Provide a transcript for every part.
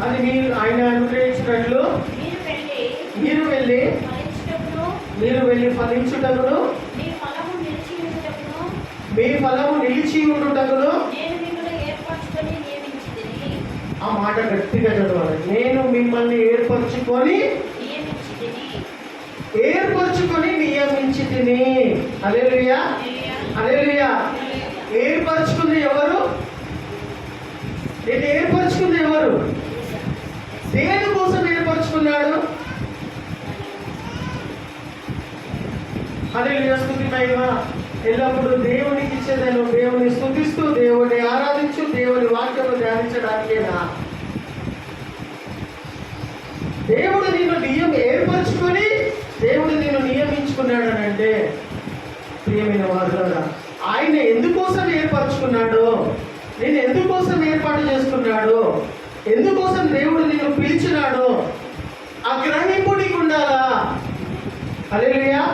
అది మీరు ఆయన అనుగ్రహించినట్లు మీరు వెళ్ళి ఫలించుటకును మీ ఫలము నిలిచి ఉండుటకును. ఆ మాట గట్టిగా చదవాలి. నేను మిమ్మల్ని ఏర్పరచుకొని నియమించి తిని. హల్లెలూయా, హల్లెలూయా. ఏర్పరచుకుంది ఎవరు? నేను ఏర్పరచుకుంది ఎవరు? దేని కోసం ఏర్పరచుకున్నాడు? హల్లెలూయా. స్తుతి మహిమ ఎల్లప్పుడూ దేవునికి ఇచ్చేదను. దేవుని స్తుతిస్తూ దేవుని ఆరాధించు, దేవుని వాక్యము ధ్యానించడానికేనా? దేవుడు నిన్ను ఏర్పరచుకొని దేవుడు నిన్ను నియమించుకున్నాడు అని అంటే, ప్రియమైన వారులారా, ఆయన ఎందుకోసం ఏర్పరచుకున్నాడు, నేను ఎందుకోసం ఏర్పాటు చేసుకున్నాడు, ఎందుకోసం దేవుడు నిన్ను పిలిచినాడు, ఆ గ్రహింపు నీకు ఉండాలా? హల్లెలూయా.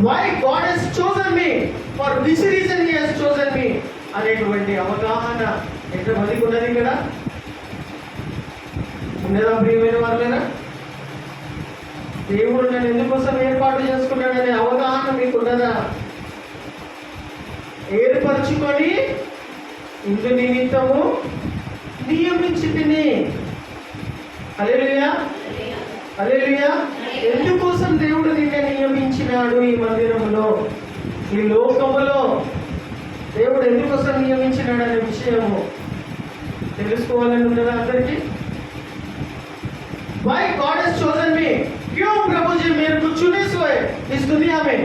Why God has chosen me, for this reason He has chosen me అనేటువంటి అవగాహన ఎంతమందికి ఉన్నది ఇక్కడ? ఉన్నదా ప్రియమైన వారులేనా? దేవుడు నన్ను ఎందుకోసం ఏర్పాటు చేసుకున్నాడనే అవగాహన మీకు ఉన్నదా? ఏర్పరచుకొని ఇందు నిమిత్తము నియమించి తిని. హల్లెలూయా, హల్లెలూయా. ఎందుకోసం దేవుడు నిన్ను నియమించినాడు? ఈ మందిరములో, ఈ లోకములో దేవుడు ఎందుకోసం నియమించినాడు అనే విషయము తెలుసుకోవాలని ఉన్నదా అందరికీ? Why God has chosen me? क्यों प्रभु जी मेरे को चुने हुए इस दुनिया में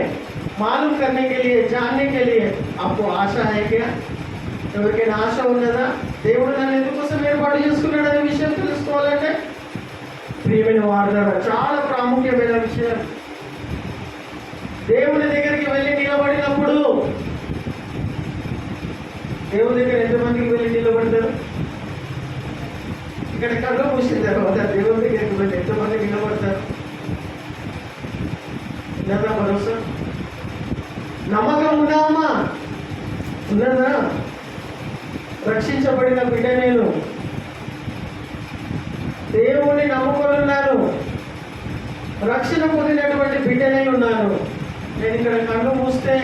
मालूम करने के लिए, जानने के लिए आपको आशा है क्या? ఎవరికైనా ఆశ ఉన్నదా? దేవుడు నన్ను ఎందుకోసం ఏర్పాటు చేసుకున్నాడు అనే విషయం తెలుసుకోవాలంటే, ప్రియమైన వారులారా, చాలా ప్రాముఖ్యమైన విషయం. దేవుని దగ్గరికి వెళ్ళి నిలబడినప్పుడు, దేవుని దగ్గర ఎంతమందికి వెళ్ళి నిలబడతారు? ఇక్కడ కళ్ళు మూసిన తర్వాత దేవుని దగ్గరికి వెళ్ళి ఎంతమంది నిలబడతారు? ఉన్నదా భరోసా? నమ్మకం ఉందామా? ఉన్నదా? రక్షించబడిన బిడ్డ నేను, దేవుణ్ణి నమ్ముకొనున్నాను, రక్షణ పొందినటువంటి బిడ్డనే ఉన్నాను. నేను ఇక్కడ కన్ను మూస్తే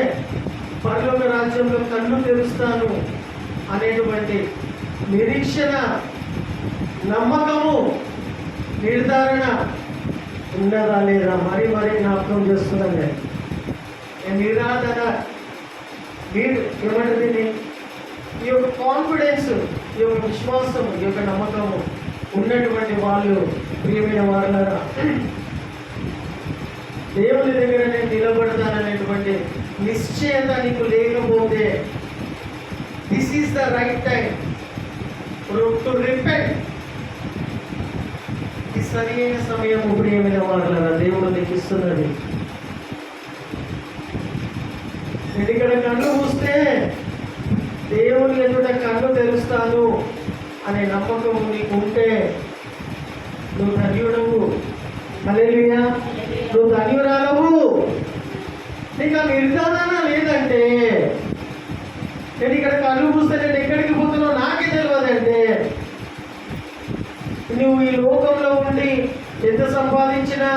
పరలోక రాజ్యంలో కన్ను తెరుస్తాను అనేటువంటి నిరీక్షణ, నమ్మకము, నిర్ధారణ ఉన్నదా లేదా? మరీ జ్ఞాపకం చేస్తున్నాను నేను. నిరాధన ఏమంటుంది? ఈ యొక్క కాన్ఫిడెన్స్, ఈ యొక్క విశ్వాసం, ఈ యొక్క నమ్మకము ఉన్నటువంటి వాళ్ళు, ప్రియమైన వారులారా, దేవుని దగ్గర నేను నిలబడతాననేటువంటి నిశ్చయత నీకు లేకపోతే, this is the right time to repent. ఈ సరైన సమయం ప్రియమైన వారులారా దేవుడు నీకు ఇస్తున్నది. నేను ఇక్కడ కన్ను మూస్తే దేవుని ఎదుట కన్ను తెరుస్తాను అనే నమ్మకం నీకు ఉంటే నువ్వు ధన్యుడవు. హల్లెలూయా, నువ్వు ధన్యురాలవు. నీకు ఆ నిర్ధారణ లేదంటే, నేను ఇక్కడ కన్ను మూస్తే నేను ఎక్కడికి పోతున్నావు నాకే తెలియదంటే, నువ్వు ఈ లోకంలో ఉండి ఎంత సంపాదించినా,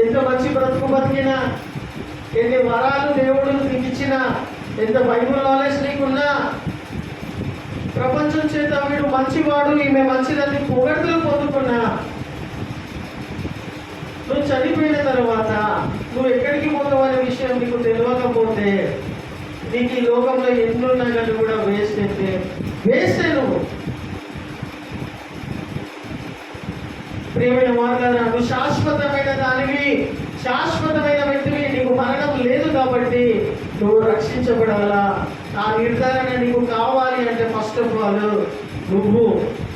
ఎంత మంచి బ్రతుకు బతికినా, ఎన్ని వరాలు దేవుడు నీకు ఇచ్చినా, ఎంత బైబుల్ నాలెడ్జ్ నీకున్నా, ప్రపంచం చేత వీడు మంచివాడు, ఈమె మంచిదని పొగడ్తలు పొందుకున్నా, నువ్వు చనిపోయిన తర్వాత నువ్వు ఎక్కడికి పోతావు అనే విషయం నీకు తెలియకపోతే, నీకు ఈ లోకంలో ఎన్నున్నా కానీ కూడా వేస్తే నువ్వు. ప్రియమైన వారులారా, నువ్వు శాశ్వతమైన దానివి, శాశ్వతమైన వ్యక్తివి. నీకు మరణం లేదు కాబట్టి నువ్వు రక్షించబడాలా. ఆ నిర్ధారణ నీకు కావాలి అంటే ఫస్ట్ ఆఫ్ ఆల్ నువ్వు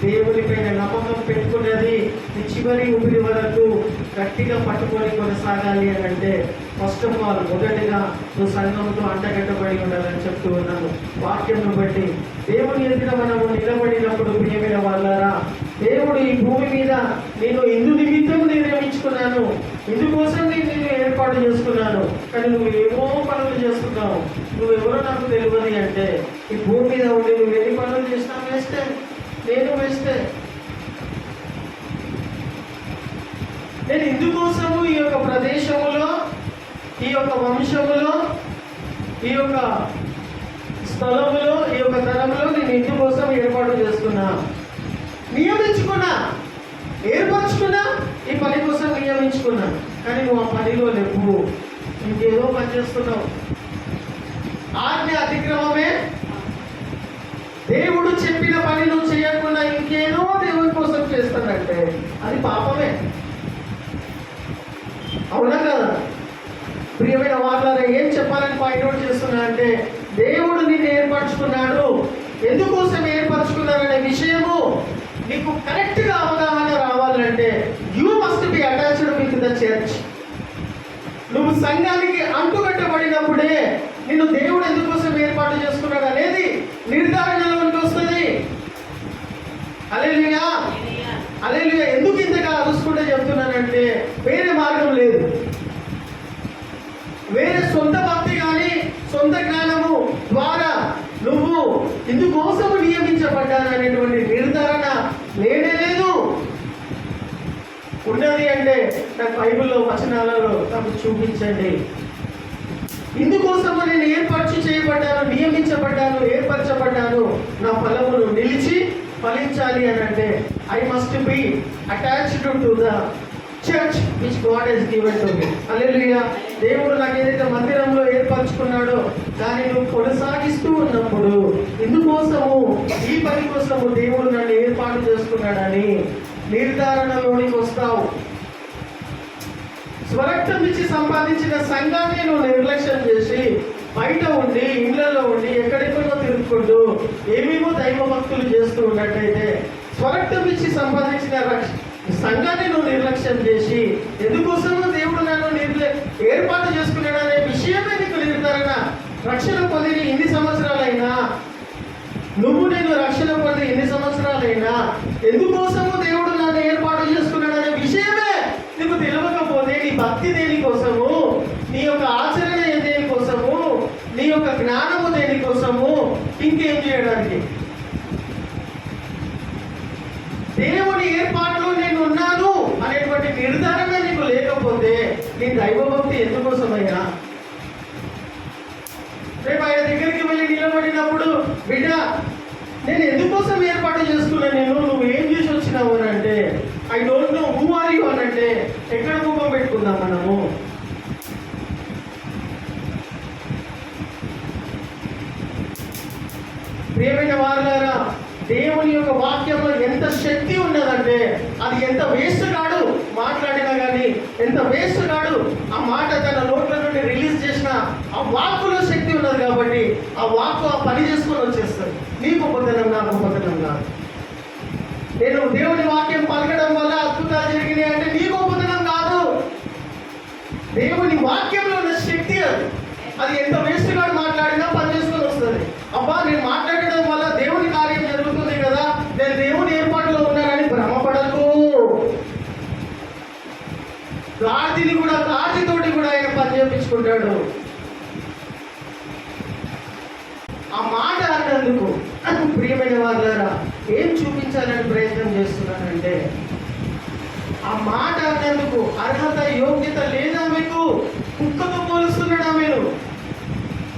దేవుని పైన నమ్మకం పెట్టుకున్నది నీ చివరి ఊపిరి వరకు గట్టిగా పట్టుకొని కొనసాగాలి అని అంటే, ఫస్ట్ ఆఫ్ ఆల్ మొదటిగా నువ్వు సంఘంతో అంటగట్టబడి ఉండాలని చెప్తూ ఉన్నాను. వాక్యంను బట్టి దేవుని ఎదుట మనము నిలబడినప్పుడు, ప్రియమైన వాళ్ళారా, దేవుడు ఈ భూమి మీద నేను ఇందు నిమిత్తం నిర్ణయించుకున్నాను, ఇందుకోసం నేను ఏర్పాటు చేసుకున్నాను, కానీ నువ్వు ఏమో పనులు చేస్తున్నావు, నువ్వెవరో నాకు తెలియదు అంటే, ఈ భూమి మీద ఉండి నువ్వు ఎన్ని పనులు చేసినా వేస్తే, నేను వేస్తే. నేను ఇందుకోసము ఈ యొక్క ప్రదేశములో, ఈ యొక్క వంశములో, ఈ యొక్క స్థలములో, ఈ యొక్క తరంలో నేను ఇందుకోసం ఏర్పాటు చేసుకున్నా, నియమించుకున్నా, ఏర్పరచుకున్నా, ఈ పని కోసం నియమించుకున్నా. కానీ నువ్వు ఆ పనిలో లేవు, ఇంకేదో పని చేస్తున్నావు. ఆజ్ఞ అతిక్రమమే. దేవుడు చెప్పిన పని నువ్వు చేయకుండా ఇంకేదో దేవుడి కోసం చేస్తానంటే అది పాపమే. అవునా కదా? ప్రియమైన వాళ్ళారా, ఏం చెప్పాలని పాయింట్అవుట్ చేస్తున్నా అంటే, దేవుడు నిన్ను ఏర్పరచుకున్నాడు. ఎందుకోసం ఏర్పరచుకున్నారనే విషయము నీకు కరెక్ట్గా అవగాహన రావాలంటే you must be attached with the church. నువ్వు సంఘానికి అంటుకట్టబడినప్పుడే నిన్ను దేవుడు ఎందుకోసం ఏర్పాటు చేసుకున్నాడు అనేది నిర్ధారణలోకి వస్తుంది. హల్లెలూయా, హల్లెలూయా. ఎందుకు ఇంతగా అరుచుకుంటే చెప్తున్నానంటే, వేరే మార్గం లేదు. వేరే సొంత భక్తి కానీ సొంత జ్ఞానము ద్వారా నువ్వు ఇందుకోసము నియమించబడ్డాను అనేటువంటి నిర్ధారణ లేనే లేదు. ఉన్నది అంటే నాకు బైబిల్లో వచనాలలో నాకు చూపించండి. ఇందుకోసము నేను చేయబడ్డాను, నియమించబడ్డాను, ఏర్పరచబడ్డాను, నా ఫలమును నిలిచి ఫలించాలి అని అంటే I must be attached to the church which God has given to me. Hallelujah. దేవుడు నాకు ఏదైతే మందిరంలో ఏర్పరచుకున్నాడో దాన్ని నువ్వు కొనసాగిస్తూ ఉన్నప్పుడు ఇందుకోసము, ఈ పని కోసము దేవుడు నన్ను ఏర్పాటు చేసుకున్నాడని నిర్ధారణలోనికి వస్తావు. స్వరక్తం ఇచ్చి సంపాదించిన సంఘాన్ని నువ్వు నిర్లక్ష్యం చేసి బయట ఉండి, ఇండ్లలో ఉండి, ఎక్కడెక్కడో తిరుగుకుంటూ ఏమేమో దైవ భక్తులు చేస్తూ ఉన్నట్టయితే, స్వరక్తం ఇచ్చి సంపాదించిన సంఘాన్ని నువ్వు నిర్లక్ష్యం చేసి ఎందుకోసమో దేవుడు నన్ను ఏర్పాటు చేసుకున్నాడు అనే విషయమే నీకు నిర్ధారణ. రక్షణ పొంది ఇన్ని సంవత్సరాలైనా, నువ్వు నేను రక్షణ పొంది ఎన్ని సంవత్సరాలైనా ఎందుకోసము దేవుడు నన్ను ఏర్పాటు చేసుకున్నాడు అనే విషయమే నీకు తెలియకపోతే, నీ భక్తి దేనికోసము, నీ యొక్క ఆచరణ దేనికోసము, నీ యొక్క జ్ఞానము దేనికోసము, ఇంకేం చేయడానికి? దేవుని ఏర్పాటులో నేను ఉన్నాను అనేటువంటి నిర్ధారణ నీకు లేకపోతే నీ దైవభక్తి ఎందుకోసమైనా? రేపు ఆయన దగ్గరికి వెళ్ళి నిలబడినప్పుడు, బిడ్డ నేను ఎందుకోసం ఏర్పాటు చేసుకున్నా, నువ్వు ఏం చేసి వచ్చినావు అని అంటే, I don't know who are you అని అంటే ఎక్కడ ముఖం పెట్టుకుందాం మనము? ప్రియమైన వారులారా, దేవుని యొక్క వాక్యంలో ఎంత శక్తి ఉన్నదంటే, అది ఎంత వేస్ట్ కాడు మాట్లాడినా కానీ, ఎంత వేస్ట్ కాడు ఆ మాట తన నోట్ల నుండి రిలీజ్ చేసిన ఆ వాక్కులో శక్తి ఉన్నది కాబట్టి ఆ వాక్కు ఆ పని చేసుకొని వచ్చేస్తుంది. నీకు ఉపదనం, నాకు ఉపదనం కాదు. నేను దేవుని వాక్యం పలకడం వల్ల అద్భుతాలు జరిగినాయి అంటే నీకు ఉపదనం కాదు, దేవుని వాక్యంలో ఉన్న శక్తి అది ఎంత వేస్ట్ కాడు మాట్లాడినా పని చేసుకొని వస్తుంది. అబ్బా నేను మాట్లాడడం వల్ల దేవుని కార్యం జరుగుతుంది కదా, నేను దేవుని ఏర్పాటులో ఉన్నానని భ్రమపడకు. గాడితోటి కూడా ఆయన పని చేయించుకుంటాడు. ఆ మాట అన్నందుకు ప్రియమైన వాళ్ళారా ఏం చూపించాలని ప్రయత్నం చేస్తున్నానంటే, ఆ మాట అన్నందుకు అర్హత, యోగ్యత లేదా మీకు? కుక్కతో పోలుస్తున్నాడా మీరు?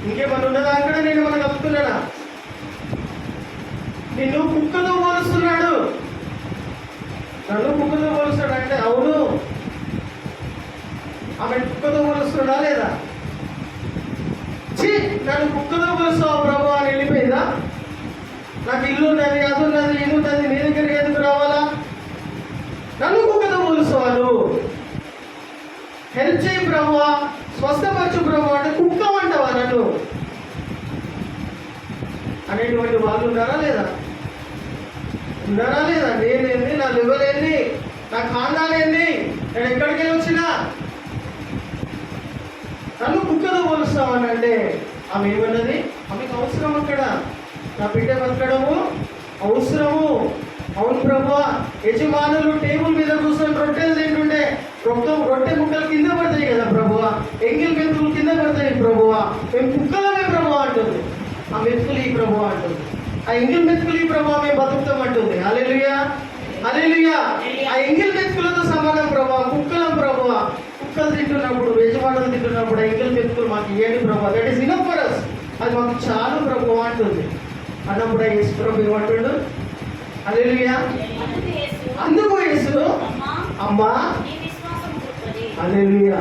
ఇంకేమన్నా ఉన్నదా అక్కడ? నేను మనకు చెప్తున్నాడా? నిన్ను కుక్కతో పోలుస్తున్నాడు. నన్ను కుక్కతో పోలుస్తాడు అంటే అవును, ఆమె కుక్కతో పోలుస్తున్నాడా లేదా? నన్ను కుక్కతో పోలుస్తావు ప్రభు అని వెళ్ళిపోయిందా? నాకు ఇల్లు ఉన్నది, అది ఉన్నది, ఇది ఉన్నది, నీ దగ్గరికి ఎందుకు రావాలా? నన్ను కుక్కతో పోలుస్తావు. హెల్ప్ చేయి ప్రభువా, స్వస్థపరచు ప్రభు అంటే కుక్క అంటావా నన్ను అనేటువంటి వాళ్ళు ఉన్నారా లేదా? ఉన్నారా లేదా? నేనేంది, నా లెవెల్ ఏంది, నా ఖాందాన్ ఏంది, నేను ఎక్కడికి వచ్చినా నన్ను కుక్కతో పోలుస్తామని అంటే ఆమె ఏమన్నది? ఆమెకు అవసరం అక్కడ నా బిడ్డ బతకడము అవసరము. అవును ప్రభువా, యజమానులు టేబుల్ మీద కూర్చొని రొట్టెలు తింటుండే రొట్టె ముక్కలు కింద పడతాయి కదా ప్రభువా, ఎంగిల్ మెతుకులు కింద పడతాయి ప్రభువా, మేము కుక్కలమే ప్రభువా అంటుంది. ఆ మెతుకులు ఈ ప్రభువా అంటుంది, ఆ ఎంగిల్ మెతుకులు ఈ ప్రభువా మేము బతుకుతాం అంటుంది. హల్లెలూయా, హల్లెలూయా. ఆ ఎంగిల్ మెతుకులతో సమానం ప్రభువా, కుక్కల ఇవ్వండి ప్రభు, that is enough for us, అది మాకు చాలు ప్రభు అంటుంది. అన్నప్పుడు యేసు ప్రభు ఏమంటుండు? హల్లెలూయా. అందుకు యేసు, అమ్మా హల్లెలూయా,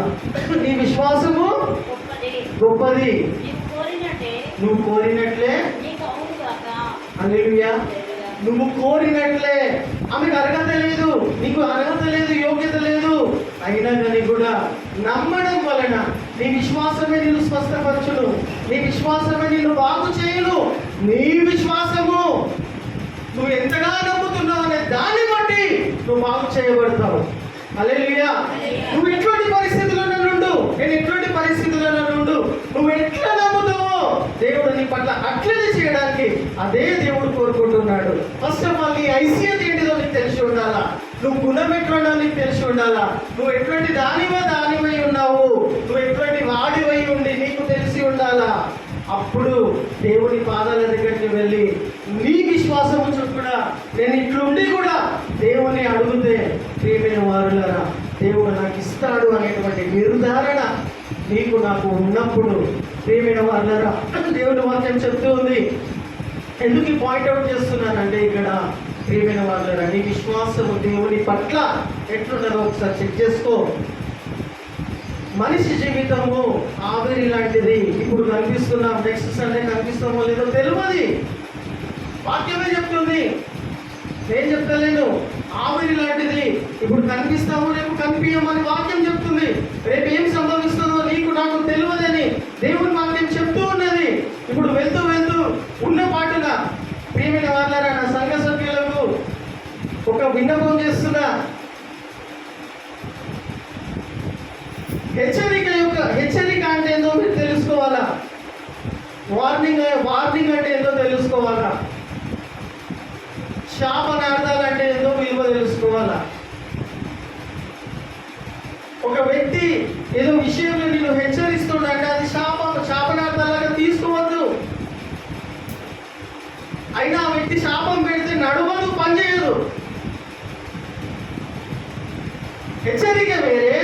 నీ విశ్వాసము గొప్పది, నువ్వు కోరినట్లే. హల్లెలూయా. నువ్వు కోరినట్లే. ఆమెకు అర్హత లేదు, నీకు అర్హత లేదు, యోగ్యత లేదు, అయినా కానీ కూడా నమ్మడం వలన నీ విశ్వాసమే నిన్ను స్వస్థపరచును, నీ విశ్వాసమే నిన్ను బాగు చేయును. నీ విశ్వాసము, నువ్వు ఎంతగా నమ్ముతున్నావు అనే దాన్ని బట్టి నువ్వు బాగు చేయబడతావు. హల్లెలూయా. నువ్వు ఎటువంటి పరిస్థితుల్లో నుండు, నేను ఎటువంటి పరిస్థితుల్లో నుండు, నువ్వు ఎట్లా నమ్ముతావో దేవుడు నీ పట్ల అట్లనే చేయడానికి అదే దేవుడు కోరుకుంటున్నాడు. ఫస్ట్ ఆఫ్ ఆల్ నీ ఐసియత్ ఏంటిదో నీకు తెలిసి ఉండాలా, నువ్వు గుణం ఎట్లున్నా నీకు తెలిసి ఉండాలా, నువ్వు ఎటువంటి దానివై ఉన్నావు, నువ్వు ఎటువంటి వాడివై ఉండి నీకు తెలిసి ఉండాలా. అప్పుడు దేవుని పాదాల దగ్గరికి వెళ్ళి నీ విశ్వాసము చొప్పున నేను ఇట్లుండి కూడా దేవుని అడిగితే, ప్రియమైన వారులారా, దేవుడు నాకు ఇస్తాడు అనేటువంటి నిర్ధారణ నీకు నాకు ఉన్నప్పుడు, ప్రియమైన వారులారా, దేవుని వాక్యం చెప్తూ ఉంది. ఎందుకు ఈ పాయింట్అవుట్ చేస్తున్నానంటే, ఇక్కడ ప్రియమైన వారులారా, నీ విశ్వాసము దేవుని పట్ల ఎట్లున్నదో ఒకసారి చెక్ చేసుకో. మనిషి జీవితము ఆవిరి లాంటిది. ఇప్పుడు కనిపిస్తున్నాం, నెక్స్ట్ సండే కనిపిస్తామో లేదో తెలియదు, వాక్యమే చెప్తుంది, నేను చెప్తలేను. ఆవిరి లాంటిది, ఇప్పుడు కనిపిస్తాము, రేపు కనిపించమని వాక్యం చెప్తుంది. రేపు ఏం సంభవిస్తుందో నీకు నాకు తెలియదని దేవుని వాక్యం చెప్తూ ఉన్నది. ఇప్పుడు వెళ్తూ వెళ్తూ ఉన్న పాటుగా, ప్రియమైన వాళ్ళారా, నా సంఘ సభ్యులకు ఒక విన్నపం చేస్తున్నా. హెచ్చరిక అంటే ఏందో మీరు తెలుసుకోవాలా, వార్నింగ్ అంటే ఏందో తెలుసుకోవాలా, శాపనార్థాలు అంటే ఏందో విలువ తెలుసుకోవాలా. ఒక వ్యక్తి ఏదో విషయంలో నేను హెచ్చరిస్తుండే అది శాపనార్థాలుగా తీసుకోవద్దు. అయినా ఆ వ్యక్తి శాపం పెడితే నడవదు, పనిచేయదు. హెచ్చరిక వేరే,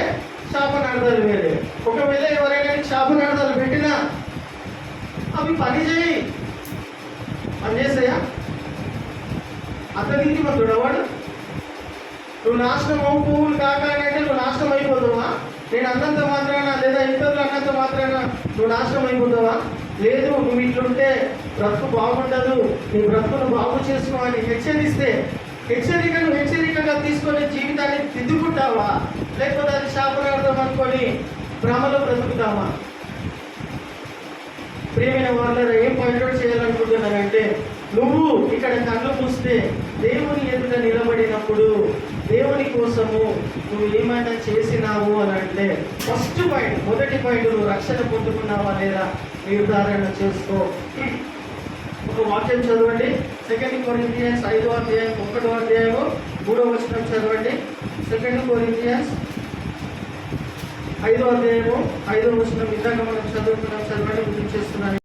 శాపనార్థాలు వేరే. ఒకవేళ ఎవరైనా శాపనార్థాలు పెట్టినా అవి పనిచేస్తాయా? అతనికి మందుడు వాడు, నువ్వు నాశనం అవు పువ్వులు కాకాలంటే నువ్వు నాశనం అయిపోతావా? నేను అన్నంత మాత్రాన, లేదా ఇతరులు అన్నంత మాత్రాన నువ్వు నాశనం అయిపోతావా? లేదు, నువ్వు ఇట్లుంటే బ్రతుకు బాగుండదు, నీ బ్రతుకును బాగు చేసుకోవాలి హెచ్చరిస్తే, హెచ్చరికగా తీసుకొని జీవితాన్ని దిద్దుకుంటావా? లేకపోతే అది శాపనార్థం అనుకొని భ్రమలో బ్రతుకుతావా? ప్రియమైన వాళ్ళ ఏం పాయింట్అవుట్ చేయాలనుకుంటున్నానంటే, నువ్వు ఇక్కడ కళ్ళు మూస్తే దేవుని ఎదుట నిలబడినప్పుడు దేవుని కోసము నువ్వు ఏమైనా చేసినావు అని అంటే, ఫస్ట్ పాయింట్, మొదటి పాయింట్, నువ్వు రక్షణ పొందుకున్నావా లేదా నిర్ధారణ చేసుకో. ఒక వాక్యం చదవండి, 2 కొరింథియన్స్ 5వ అధ్యాయం 1వ అధ్యాయము 3వ వచనం చదవండి. 2 కొరింథియన్స్ 5వ అధ్యాయము 5వ వచనం ఇందాక మనం చదువుకున్నాం, చదవండి, గుర్తు చేస్తున్నాను.